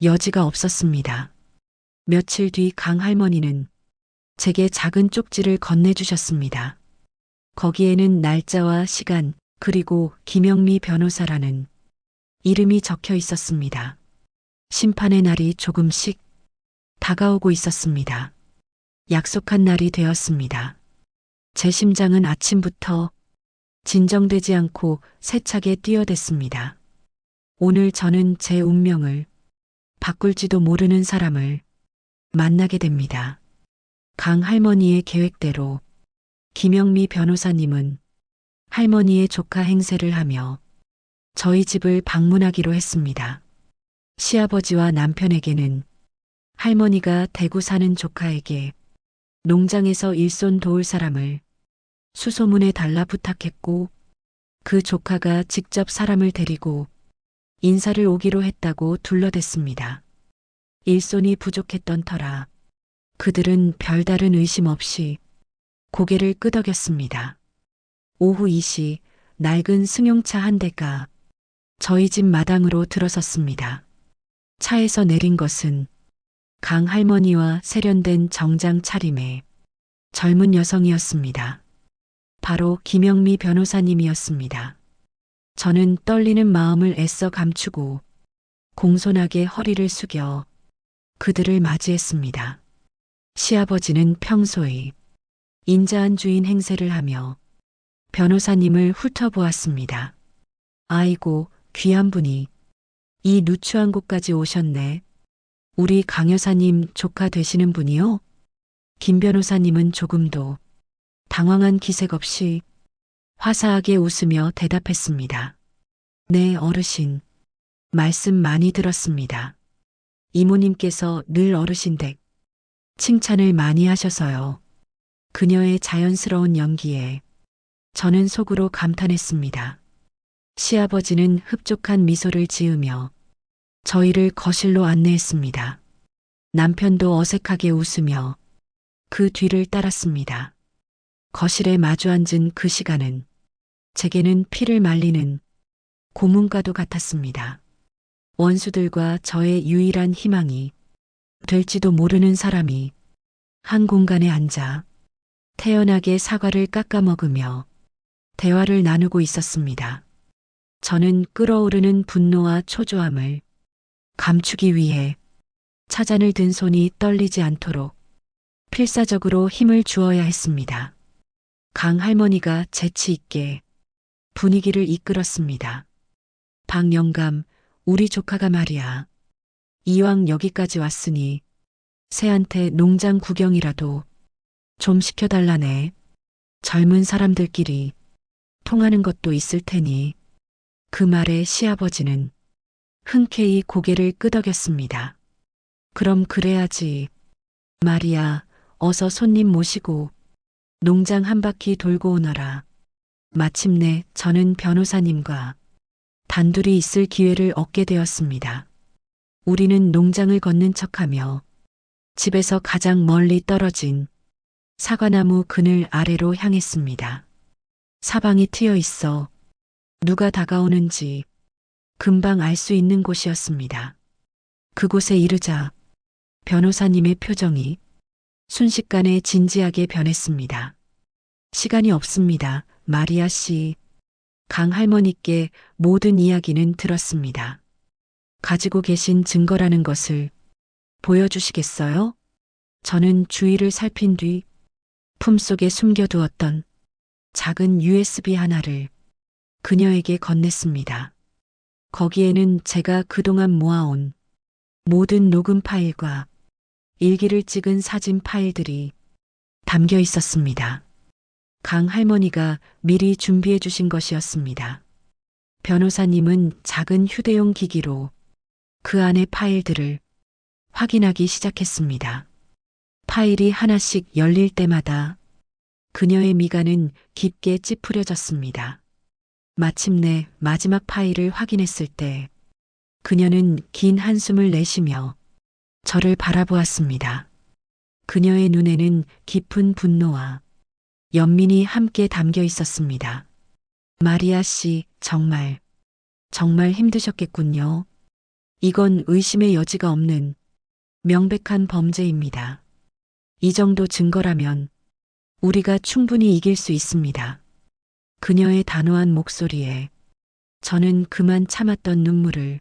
여지가 없었습니다. 며칠 뒤 강 할머니는 제게 작은 쪽지를 건네주셨습니다. 거기에는 날짜와 시간 그리고 김영미 변호사라는 이름이 적혀 있었습니다. 심판의 날이 조금씩 다가오고 있었습니다. 약속한 날이 되었습니다. 제 심장은 아침부터 진정되지 않고 세차게 뛰어댔습니다. 오늘 저는 제 운명을 바꿀지도 모르는 사람을 만나게 됩니다. 강 할머니의 계획대로 김영미 변호사님은 할머니의 조카 행세를 하며 저희 집을 방문하기로 했습니다. 시아버지와 남편에게는 할머니가 대구 사는 조카에게 농장에서 일손 도울 사람을 수소문해 달라 부탁했고 그 조카가 직접 사람을 데리고 인사를 오기로 했다고 둘러댔습니다. 일손이 부족했던 터라 그들은 별다른 의심 없이 고개를 끄덕였습니다. 오후 2시 낡은 승용차 한 대가 저희 집 마당으로 들어섰습니다. 차에서 내린 것은 강 할머니와 세련된 정장 차림의 젊은 여성이었습니다. 바로 김영미 변호사님이었습니다. 저는 떨리는 마음을 애써 감추고 공손하게 허리를 숙여 그들을 맞이했습니다. 시아버지는 평소의 인자한 주인 행세를 하며 변호사님을 훑어보았습니다. 아이고, 귀한 분이 이 누추한 곳까지 오셨네. 우리 강 여사님 조카 되시는 분이요? 김 변호사님은 조금도 당황한 기색 없이 화사하게 웃으며 대답했습니다. 네, 어르신. 말씀 많이 들었습니다. 이모님께서 늘 어르신 댁 칭찬을 많이 하셔서요. 그녀의 자연스러운 연기에 저는 속으로 감탄했습니다. 시아버지는 흡족한 미소를 지으며 저희를 거실로 안내했습니다. 남편도 어색하게 웃으며 그 뒤를 따랐습니다. 거실에 마주 앉은 그 시간은 제게는 피를 말리는 고문과도 같았습니다. 원수들과 저의 유일한 희망이 될지도 모르는 사람이 한 공간에 앉아 태연하게 사과를 깎아 먹으며 대화를 나누고 있었습니다. 저는 끓어오르는 분노와 초조함을 감추기 위해 차잔을 든 손이 떨리지 않도록 필사적으로 힘을 주어야 했습니다. 강 할머니가 재치 있게 분위기를 이끌었습니다. 박 영감, 우리 조카가 말이야. 이왕 여기까지 왔으니 새한테 농장 구경이라도 좀 시켜달라네. 젊은 사람들끼리 통하는 것도 있을 테니. 그 말에 시아버지는 흔쾌히 고개를 끄덕였습니다. 그럼 그래야지. 말이야, 어서 손님 모시고 농장 한 바퀴 돌고 오너라. 마침내 저는 변호사님과 단둘이 있을 기회를 얻게 되었습니다. 우리는 농장을 걷는 척하며 집에서 가장 멀리 떨어진 사과나무 그늘 아래로 향했습니다. 사방이 트여 있어 누가 다가오는지 금방 알 수 있는 곳이었습니다. 그곳에 이르자 변호사님의 표정이 순식간에 진지하게 변했습니다. 시간이 없습니다. 마리아 씨. 강 할머니께 모든 이야기는 들었습니다. 가지고 계신 증거라는 것을 보여주시겠어요? 저는 주위를 살핀 뒤 품속에 숨겨두었던 작은 USB 하나를 그녀에게 건넸습니다. 거기에는 제가 그동안 모아온 모든 녹음 파일과 일기를 찍은 사진 파일들이 담겨 있었습니다. 강 할머니가 미리 준비해 주신 것이었습니다. 변호사님은 작은 휴대용 기기로 그 안의 파일들을 확인하기 시작했습니다. 파일이 하나씩 열릴 때마다 그녀의 미간은 깊게 찌푸려졌습니다. 마침내 마지막 파일을 확인했을 때 그녀는 긴 한숨을 내쉬며 저를 바라보았습니다. 그녀의 눈에는 깊은 분노와 연민이 함께 담겨 있었습니다. 마리아 씨, 정말 힘드셨겠군요. 이건 의심의 여지가 없는 명백한 범죄입니다. 이 정도 증거라면 우리가 충분히 이길 수 있습니다. 그녀의 단호한 목소리에 저는 그만 참았던 눈물을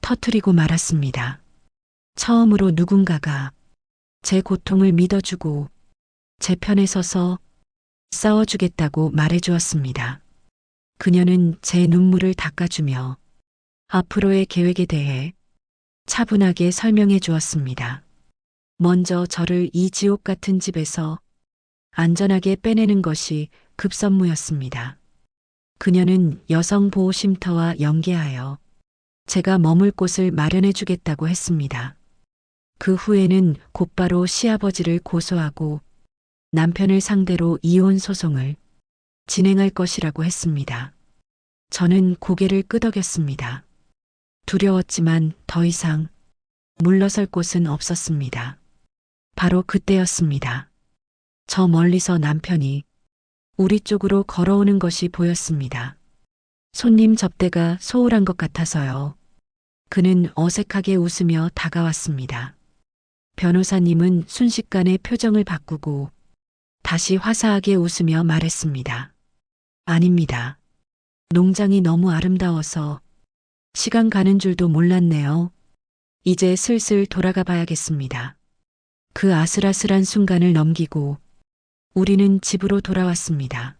터뜨리고 말았습니다. 처음으로 누군가가 제 고통을 믿어주고 제 편에 서서 싸워주겠다고 말해주었습니다. 그녀는 제 눈물을 닦아주며 앞으로의 계획에 대해 차분하게 설명해 주었습니다. 먼저 저를 이 지옥 같은 집에서 안전하게 빼내는 것이 급선무였습니다. 그녀는 여성보호쉼터와 연계하여 제가 머물 곳을 마련해 주겠다고 했습니다. 그 후에는 곧바로 시아버지를 고소하고 남편을 상대로 이혼 소송을 진행할 것이라고 했습니다. 저는 고개를 끄덕였습니다. 두려웠지만 더 이상 물러설 곳은 없었습니다. 바로 그때였습니다. 저 멀리서 남편이 우리 쪽으로 걸어오는 것이 보였습니다. 손님 접대가 소홀한 것 같아서요. 그는 어색하게 웃으며 다가왔습니다. 변호사님은 순식간에 표정을 바꾸고 다시 화사하게 웃으며 말했습니다. 아닙니다. 농장이 너무 아름다워서 시간 가는 줄도 몰랐네요. 이제 슬슬 돌아가 봐야겠습니다. 그 아슬아슬한 순간을 넘기고 우리는 집으로 돌아왔습니다.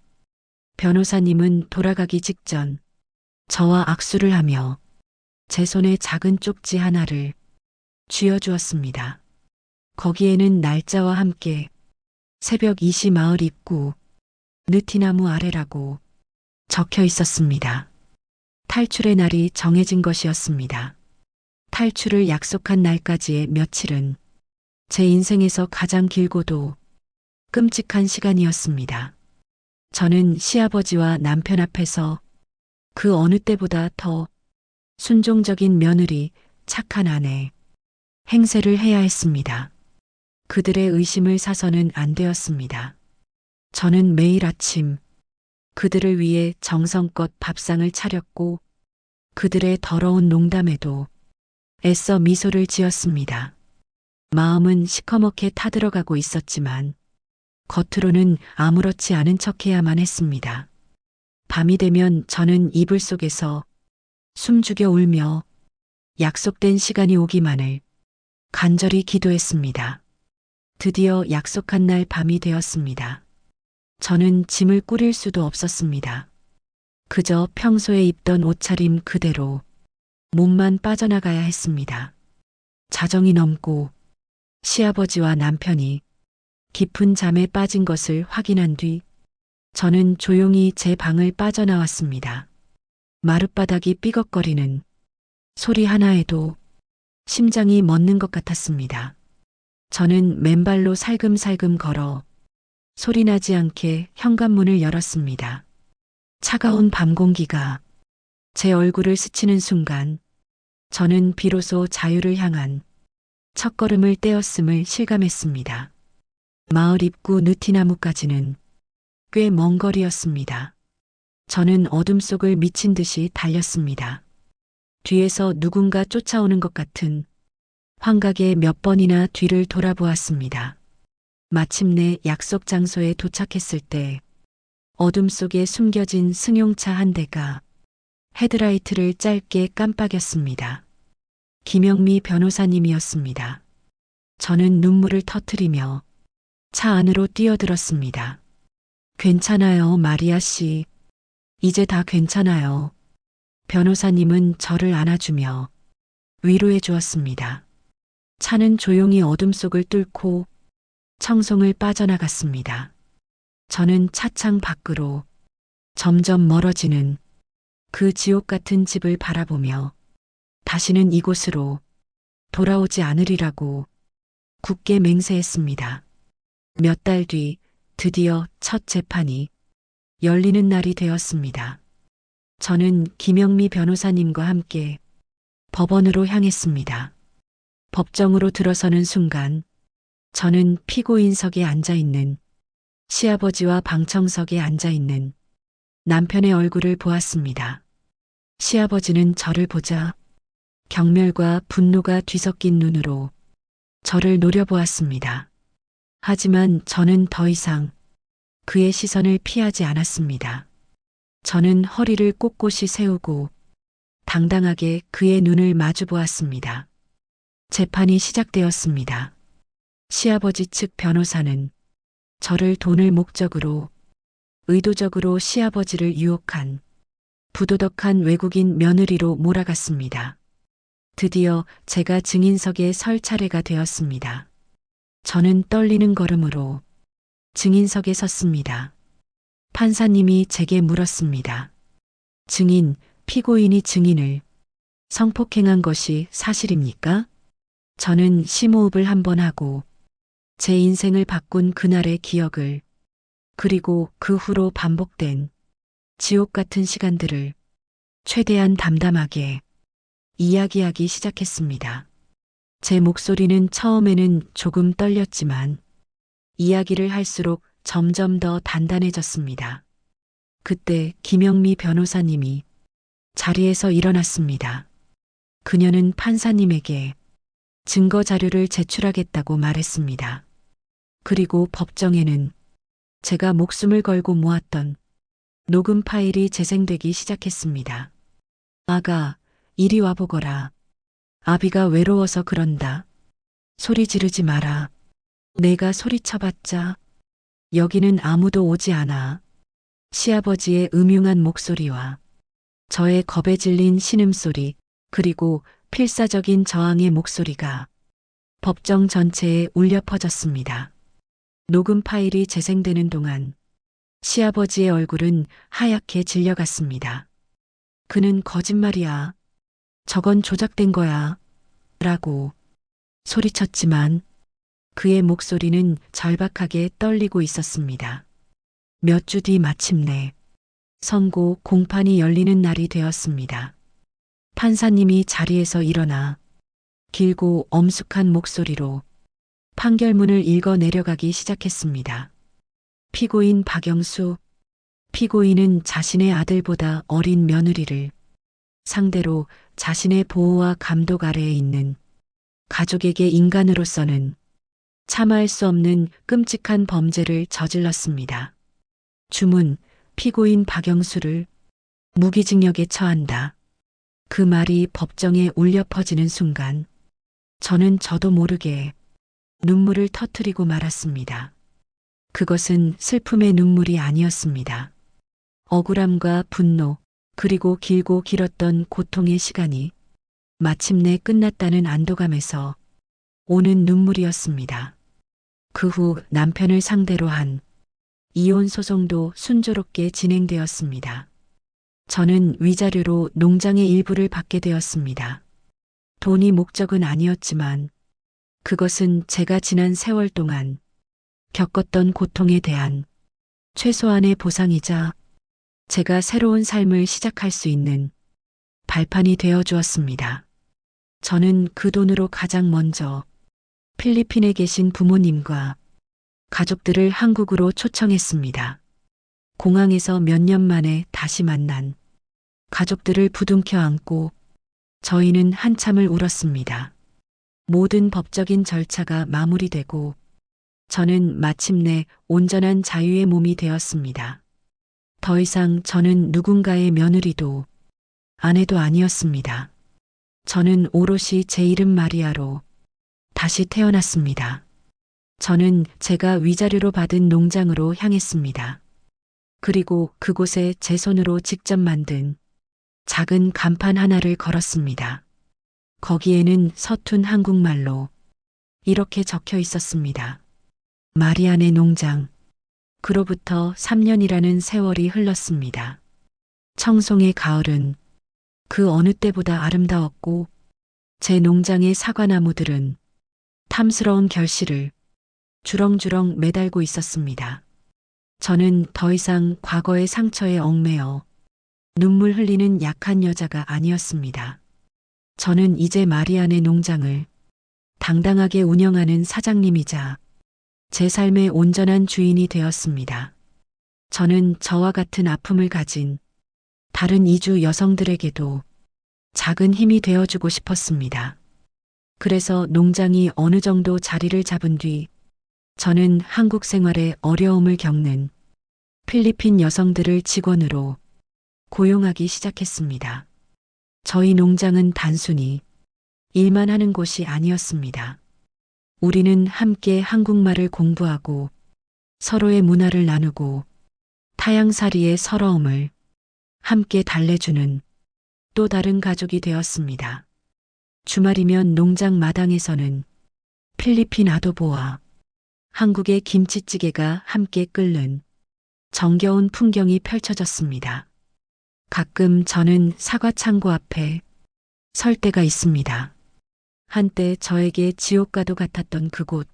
변호사님은 돌아가기 직전 저와 악수를 하며 제 손에 작은 쪽지 하나를 쥐어주었습니다. 거기에는 날짜와 함께 새벽 2시 마을 입구 느티나무 아래라고 적혀 있었습니다. 탈출의 날이 정해진 것이었습니다. 탈출을 약속한 날까지의 며칠은 제 인생에서 가장 길고도 끔찍한 시간이었습니다. 저는 시아버지와 남편 앞에서 그 어느 때보다 더 순종적인 며느리, 착한 아내, 행세를 해야 했습니다. 그들의 의심을 사서는 안 되었습니다. 저는 매일 아침 그들을 위해 정성껏 밥상을 차렸고 그들의 더러운 농담에도 애써 미소를 지었습니다. 마음은 시커멓게 타들어가고 있었지만 겉으로는 아무렇지 않은 척해야만 했습니다. 밤이 되면 저는 이불 속에서 숨죽여 울며 약속된 시간이 오기만을 간절히 기도했습니다. 드디어 약속한 날 밤이 되었습니다. 저는 짐을 꾸릴 수도 없었습니다. 그저 평소에 입던 옷차림 그대로 몸만 빠져나가야 했습니다. 자정이 넘고 시아버지와 남편이 깊은 잠에 빠진 것을 확인한 뒤 저는 조용히 제 방을 빠져나왔습니다. 마룻바닥이 삐걱거리는 소리 하나에도 심장이 멎는 것 같았습니다. 저는 맨발로 살금살금 걸어 소리나지 않게 현관문을 열었습니다. 차가운 밤 공기가 제 얼굴을 스치는 순간 저는 비로소 자유를 향한 첫걸음을 떼었음을 실감했습니다. 마을 입구 느티나무까지는 꽤 먼 거리였습니다. 저는 어둠 속을 미친 듯이 달렸습니다. 뒤에서 누군가 쫓아오는 것 같은 환각에 몇 번이나 뒤를 돌아보았습니다. 마침내 약속 장소에 도착했을 때 어둠 속에 숨겨진 승용차 한 대가 헤드라이트를 짧게 깜빡였습니다. 김영미 변호사님이었습니다. 저는 눈물을 터뜨리며 차 안으로 뛰어들었습니다. 괜찮아요, 마리아 씨. 이제 다 괜찮아요. 변호사님은 저를 안아주며 위로해 주었습니다. 차는 조용히 어둠 속을 뚫고 청송을 빠져나갔습니다. 저는 차창 밖으로 점점 멀어지는 그 지옥 같은 집을 바라보며 다시는 이곳으로 돌아오지 않으리라고 굳게 맹세했습니다. 몇 달 뒤 드디어 첫 재판이 열리는 날이 되었습니다. 저는 김영미 변호사님과 함께 법원으로 향했습니다. 법정으로 들어서는 순간 저는 피고인석에 앉아 있는 시아버지와 방청석에 앉아 있는 남편의 얼굴을 보았습니다. 시아버지는 저를 보자 경멸과 분노가 뒤섞인 눈으로 저를 노려보았습니다. 하지만 저는 더 이상 그의 시선을 피하지 않았습니다. 저는 허리를 꼿꼿이 세우고 당당하게 그의 눈을 마주 보았습니다. 재판이 시작되었습니다. 시아버지 측 변호사는 저를 돈을 목적으로 의도적으로 시아버지를 유혹한 부도덕한 외국인 며느리로 몰아갔습니다. 드디어 제가 증인석에 설 차례가 되었습니다. 저는 떨리는 걸음으로 증인석에 섰습니다. 판사님이 제게 물었습니다. 증인, 피고인이 증인을 성폭행한 것이 사실입니까? 저는 심호흡을 한번 하고 제 인생을 바꾼 그날의 기억을 그리고 그 후로 반복된 지옥 같은 시간들을 최대한 담담하게 이야기하기 시작했습니다. 제 목소리는 처음에는 조금 떨렸지만 이야기를 할수록 점점 더 단단해졌습니다. 그때 김영미 변호사님이 자리에서 일어났습니다. 그녀는 판사님에게 증거 자료를 제출하겠다고 말했습니다. 그리고 법정에는 제가 목숨을 걸고 모았던 녹음 파일이 재생되기 시작했습니다. 아가, 이리 와보거라. 아비가 외로워서 그런다. 소리 지르지 마라. 내가 소리쳐봤자 여기는 아무도 오지 않아. 시아버지의 음흉한 목소리와 저의 겁에 질린 신음소리 그리고 필사적인 저항의 목소리가 법정 전체에 울려 퍼졌습니다. 녹음 파일이 재생되는 동안 시아버지의 얼굴은 하얗게 질려갔습니다. 그는 거짓말이야. 저건 조작된 거야. 라고 소리쳤지만 그의 목소리는 절박하게 떨리고 있었습니다. 몇 주 뒤 마침내 선고 공판이 열리는 날이 되었습니다. 판사님이 자리에서 일어나 길고 엄숙한 목소리로 판결문을 읽어 내려가기 시작했습니다. 피고인 박영수, 피고인은 자신의 아들보다 어린 며느리를 상대로 자신의 보호와 감독 아래에 있는 가족에게 인간으로서는 참아할 수 없는 끔찍한 범죄를 저질렀습니다. 주문, 피고인 박영수를 무기징역에 처한다. 그 말이 법정에 울려 퍼지는 순간 저는 저도 모르게 눈물을 터뜨리고 말았습니다. 그것은 슬픔의 눈물이 아니었습니다. 억울함과 분노, 그리고 길고 길었던 고통의 시간이 마침내 끝났다는 안도감에서 오는 눈물이었습니다. 그 후 남편을 상대로 한 이혼 소송도 순조롭게 진행되었습니다. 저는 위자료로 농장의 일부를 받게 되었습니다. 돈이 목적은 아니었지만 그것은 제가 지난 세월 동안 겪었던 고통에 대한 최소한의 보상이자 제가 새로운 삶을 시작할 수 있는 발판이 되어 주었습니다. 저는 그 돈으로 가장 먼저 필리핀에 계신 부모님과 가족들을 한국으로 초청했습니다. 공항에서 몇 년 만에 다시 만난 가족들을 부둥켜 안고 저희는 한참을 울었습니다. 모든 법적인 절차가 마무리되고 저는 마침내 온전한 자유의 몸이 되었습니다. 더 이상 저는 누군가의 며느리도 아내도 아니었습니다. 저는 오롯이 제 이름 마리아로 다시 태어났습니다. 저는 제가 위자료로 받은 농장으로 향했습니다. 그리고 그곳에 제 손으로 직접 만든 작은 간판 하나를 걸었습니다. 거기에는 서툰 한국말로 이렇게 적혀 있었습니다. 마리안의 농장. 그로부터 3년이라는 세월이 흘렀습니다. 청송의 가을은 그 어느 때보다 아름다웠고 제 농장의 사과나무들은 탐스러운 결실을 주렁주렁 매달고 있었습니다. 저는 더 이상 과거의 상처에 얽매여 눈물 흘리는 약한 여자가 아니었습니다. 저는 이제 마리안의 농장을 당당하게 운영하는 사장님이자 제 삶의 온전한 주인이 되었습니다. 저는 저와 같은 아픔을 가진 다른 이주 여성들에게도 작은 힘이 되어주고 싶었습니다. 그래서 농장이 어느 정도 자리를 잡은 뒤 저는 한국 생활에 어려움을 겪는 필리핀 여성들을 직원으로 고용하기 시작했습니다. 저희 농장은 단순히 일만 하는 곳이 아니었습니다. 우리는 함께 한국말을 공부하고 서로의 문화를 나누고 타향살이의 서러움을 함께 달래주는 또 다른 가족이 되었습니다. 주말이면 농장 마당에서는 필리핀 아도보와 한국의 김치찌개가 함께 끓는 정겨운 풍경이 펼쳐졌습니다. 가끔 저는 사과 창고 앞에 설 때가 있습니다. 한때 저에게 지옥과도 같았던 그곳.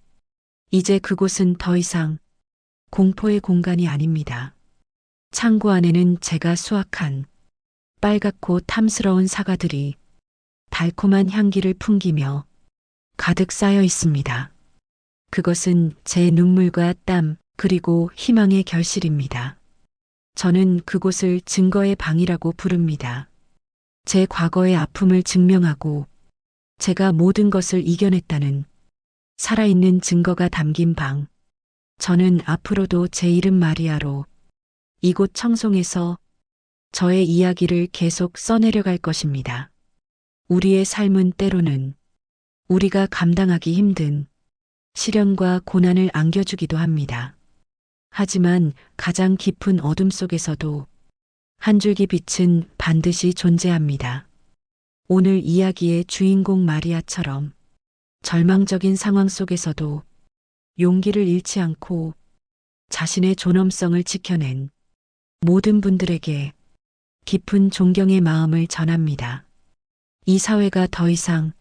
이제 그곳은 더 이상 공포의 공간이 아닙니다. 창고 안에는 제가 수확한 빨갛고 탐스러운 사과들이 달콤한 향기를 풍기며 가득 쌓여 있습니다. 그것은 제 눈물과 땀 그리고 희망의 결실입니다. 저는 그곳을 증거의 방이라고 부릅니다. 제 과거의 아픔을 증명하고 제가 모든 것을 이겨냈다는 살아있는 증거가 담긴 방. 저는 앞으로도 제 이름 마리아로 이곳 청송에서 저의 이야기를 계속 써내려갈 것입니다. 우리의 삶은 때로는 우리가 감당하기 힘든 시련과 고난을 안겨주기도 합니다. 하지만 가장 깊은 어둠 속에서도 한 줄기 빛은 반드시 존재합니다. 오늘 이야기의 주인공 마리아처럼 절망적인 상황 속에서도 용기를 잃지 않고 자신의 존엄성을 지켜낸 모든 분들에게 깊은 존경의 마음을 전합니다. 이 사회가 더 이상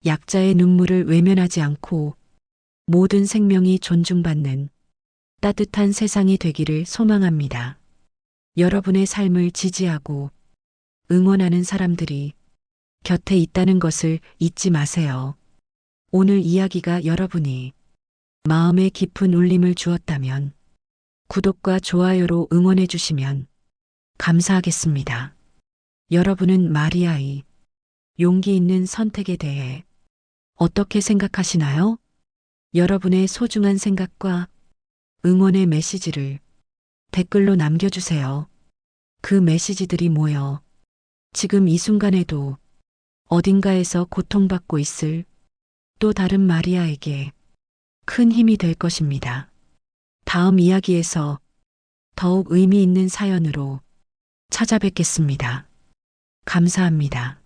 약자의 눈물을 외면하지 않고 모든 생명이 존중받는 따뜻한 세상이 되기를 소망합니다. 여러분의 삶을 지지하고 응원하는 사람들이 곁에 있다는 것을 잊지 마세요. 오늘 이야기가 여러분이 마음에 깊은 울림을 주었다면 구독과 좋아요로 응원해 주시면 감사하겠습니다. 여러분은 마리아의 용기 있는 선택에 대해 어떻게 생각하시나요? 여러분의 소중한 생각과 응원의 메시지를 댓글로 남겨주세요. 그 메시지들이 모여 지금 이 순간에도 어딘가에서 고통받고 있을 또 다른 마리아에게 큰 힘이 될 것입니다. 다음 이야기에서 더욱 의미 있는 사연으로 찾아뵙겠습니다. 감사합니다.